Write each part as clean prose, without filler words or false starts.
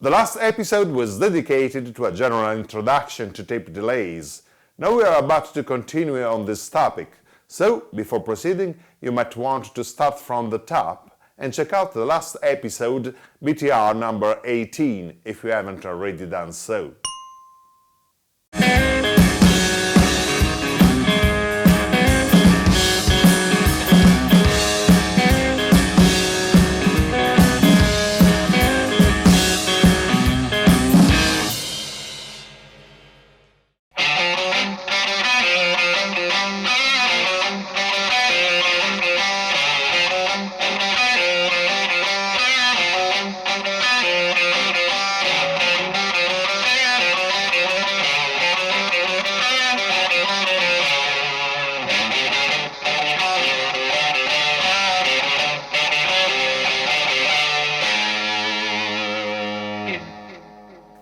The last episode was dedicated to a general introduction to tape delays. Now we are about to continue on this topic, so before proceeding you might want to start from the top and check out the last episode, BTR number 18, if you haven't already done so.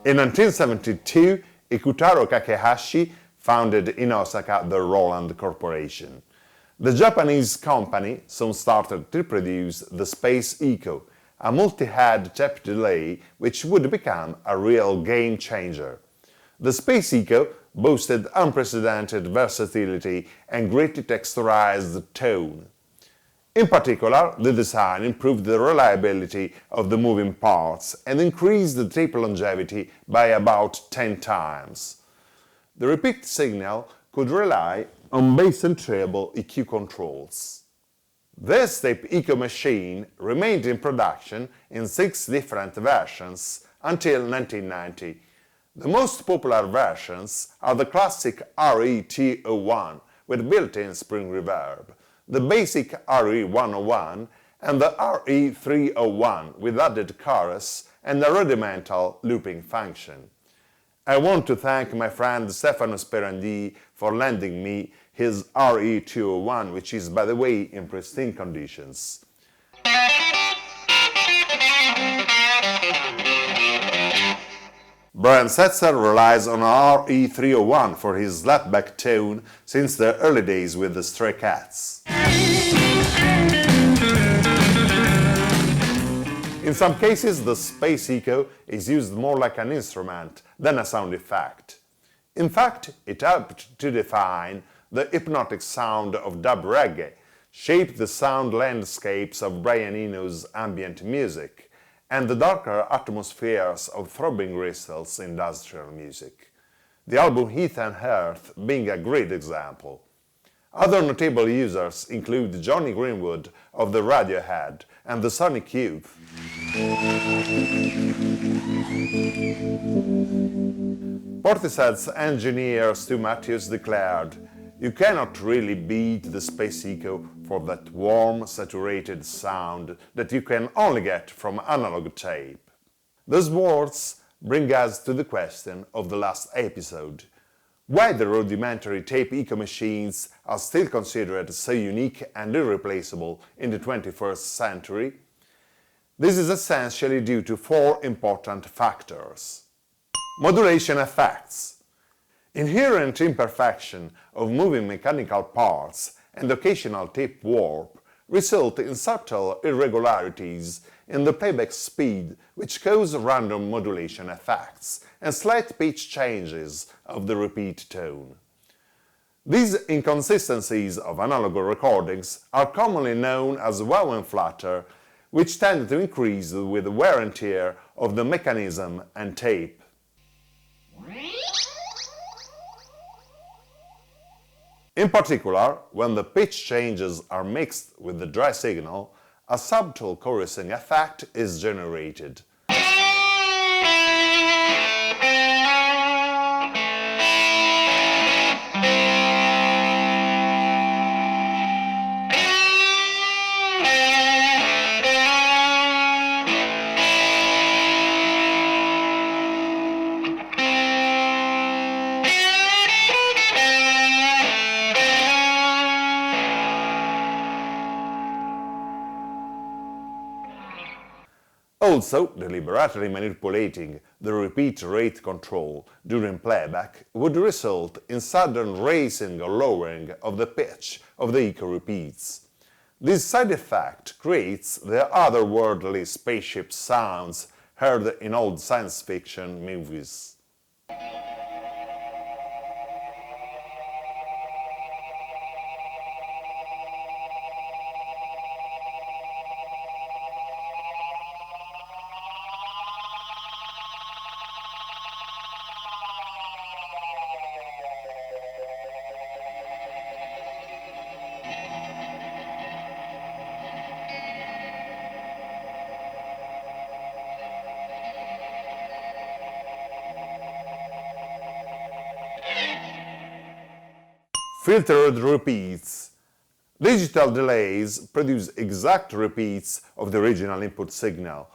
In 1972, Ikutaro Kakehashi founded in Osaka the Roland Corporation. The Japanese company soon started to produce the Space Echo, a multi-head tape delay which would become a real game changer. The Space Echo boasted unprecedented versatility and greatly texturized tone. In particular, the design improved the reliability of the moving parts and increased the tape longevity by about 10 times. The repeat signal could rely on bass and treble EQ controls. This tape echo machine remained in production in 6 different versions until 1990. The most popular versions are the classic RE-T01 with built-in spring reverb, the basic RE-101 and the RE-301 with added chorus and a rudimental looping function. I want to thank my friend Stefano Sperandi for lending me his RE-201, which is, by the way, in pristine conditions. Brian Setzer relies on RE-301 for his slapback tone since the early days with the Stray Cats. In some cases, the Space Echo is used more like an instrument than a sound effect. In fact, it helped to define the hypnotic sound of dub reggae, shaped the sound landscapes of Brian Eno's ambient music, and the darker atmospheres of Throbbing Gristle's industrial music. The album Heath and Earth being a great example. Other notable users include Johnny Greenwood of the Radiohead and the Sonic Youth. Portishead's engineer Stu Matthews declared, "You cannot really beat the Space Echo for that warm, saturated sound that you can only get from analog tape." Those words bring us to the question of the last episode. Why the rudimentary tape echo machines are still considered so unique and irreplaceable in the 21st century? This is essentially due to 4 important factors. Modulation effects. Inherent imperfection of moving mechanical parts and occasional tape warp result in subtle irregularities in the playback speed, which cause random modulation effects and slight pitch changes of the repeat tone. These inconsistencies of analog recordings are commonly known as wow and flutter, which tend to increase with wear and tear of the mechanism and tape. In particular, when the pitch changes are mixed with the dry signal, a subtle chorusing effect is generated. Also, deliberately manipulating the repeat rate control during playback would result in sudden raising or lowering of the pitch of the echo repeats. This side effect creates the otherworldly spaceship sounds heard in old science fiction movies. Filtered repeats. Digital delays produce exact repeats of the original input signal.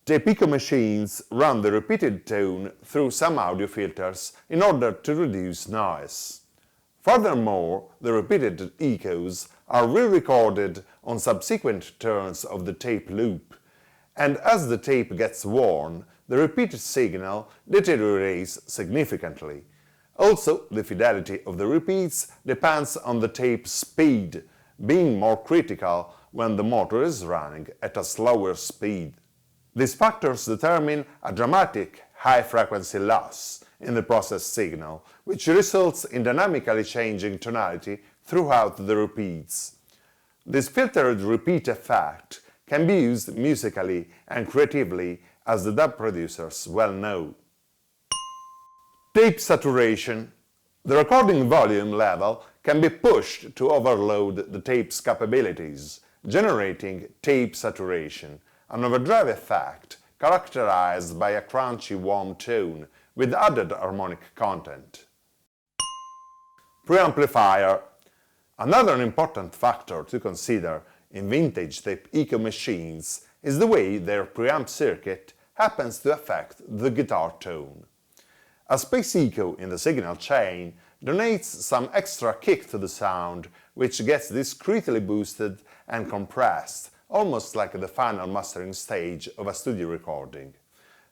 Tape echo machines run the repeated tone through some audio filters in order to reduce noise. Furthermore, the repeated echoes are re-recorded on subsequent turns of the tape loop, and as the tape gets worn, the repeated signal deteriorates significantly. Also, the fidelity of the repeats depends on the tape speed, being more critical when the motor is running at a slower speed. These factors determine a dramatic high-frequency loss in the processed signal, which results in dynamically changing tonality throughout the repeats. This filtered repeat effect can be used musically and creatively, as the dub producers well know. Tape saturation. The recording volume level can be pushed to overload the tape's capabilities, generating tape saturation, an overdrive effect characterized by a crunchy warm tone with added harmonic content. Preamplifier. Another important factor to consider in vintage tape echo machines is the way their preamp circuit happens to affect the guitar tone. A space echo in the signal chain donates some extra kick to the sound, which gets discreetly boosted and compressed, almost like the final mastering stage of a studio recording.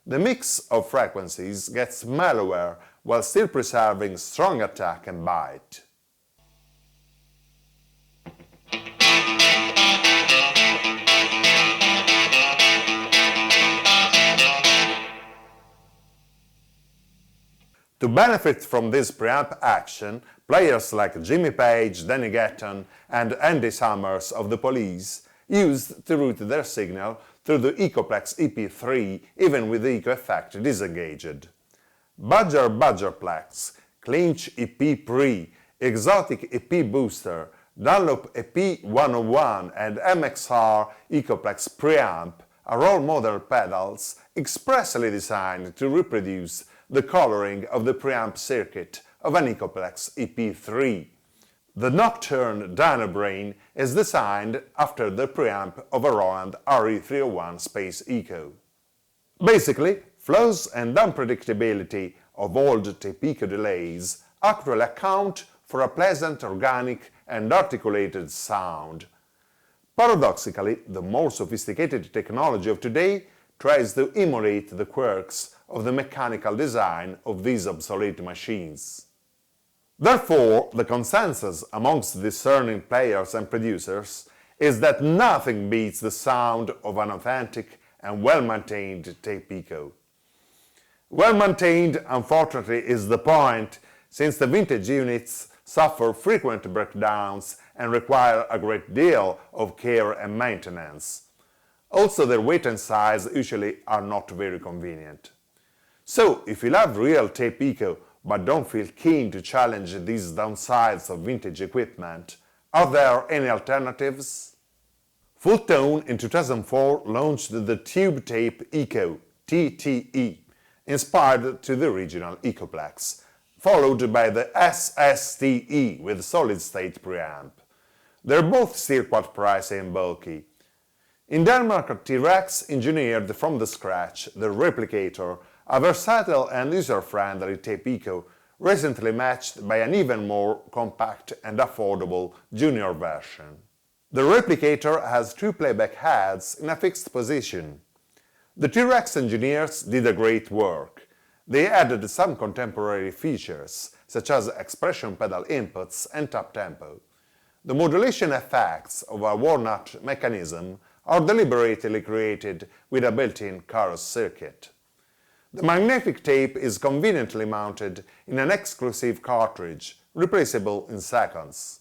The mix of frequencies gets mellower while still preserving strong attack and bite. To benefit from this preamp action, players like Jimmy Page, Danny Gatton and Andy Summers of The Police used to route their signal through the Echoplex EP3 even with the echo effect disengaged. Badger Badgerplex, Clinch EP Pre, Exotic EP Booster, Dunlop EP 101 and MXR Echoplex Preamp are all model pedals expressly designed to reproduce the coloring of the preamp circuit of an Echoplex EP3. The Nocturne Dynabrain is designed after the preamp of a Roland RE301 Space Echo. Basically, flaws and unpredictability of old tape echo delays actually account for a pleasant, organic and articulated sound. Paradoxically, the more sophisticated technology of today tries to emulate the quirks of the mechanical design of these obsolete machines. Therefore, the consensus amongst discerning players and producers is that nothing beats the sound of an authentic and well-maintained tape echo. Well-maintained, unfortunately, is the point, since the vintage units suffer frequent breakdowns and require a great deal of care and maintenance. Also, their weight and size usually are not very convenient. So, if you love real tape echo but don't feel keen to challenge these downsides of vintage equipment, are there any alternatives? Full Tone in 2004 launched the Tube Tape Echo, TTE, inspired to the original Echoplex, followed by the SSTE with solid-state preamp. They're both still quite pricey and bulky. In Denmark, T-Rex engineered from the scratch the Replicator, a versatile and user-friendly tape echo, recently matched by an even more compact and affordable junior version. The Replicator has two playback heads in a fixed position. The T-Rex engineers did a great work. They added some contemporary features, such as expression pedal inputs and tap tempo. The modulation effects of a worn-out mechanism or deliberately created with a built-in Karos circuit. The magnetic tape is conveniently mounted in an exclusive cartridge, replaceable in seconds.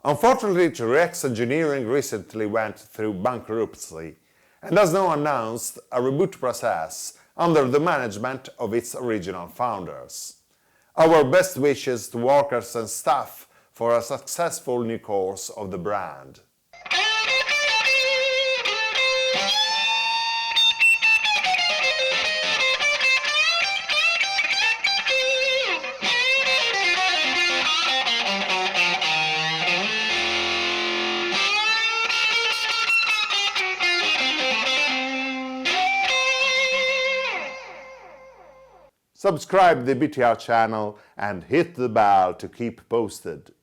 Unfortunately, T-Rex Engineering recently went through bankruptcy and has now announced a reboot process under the management of its original founders. Our best wishes to workers and staff for a successful new course of the brand. Subscribe the BTR channel and hit the bell to keep posted.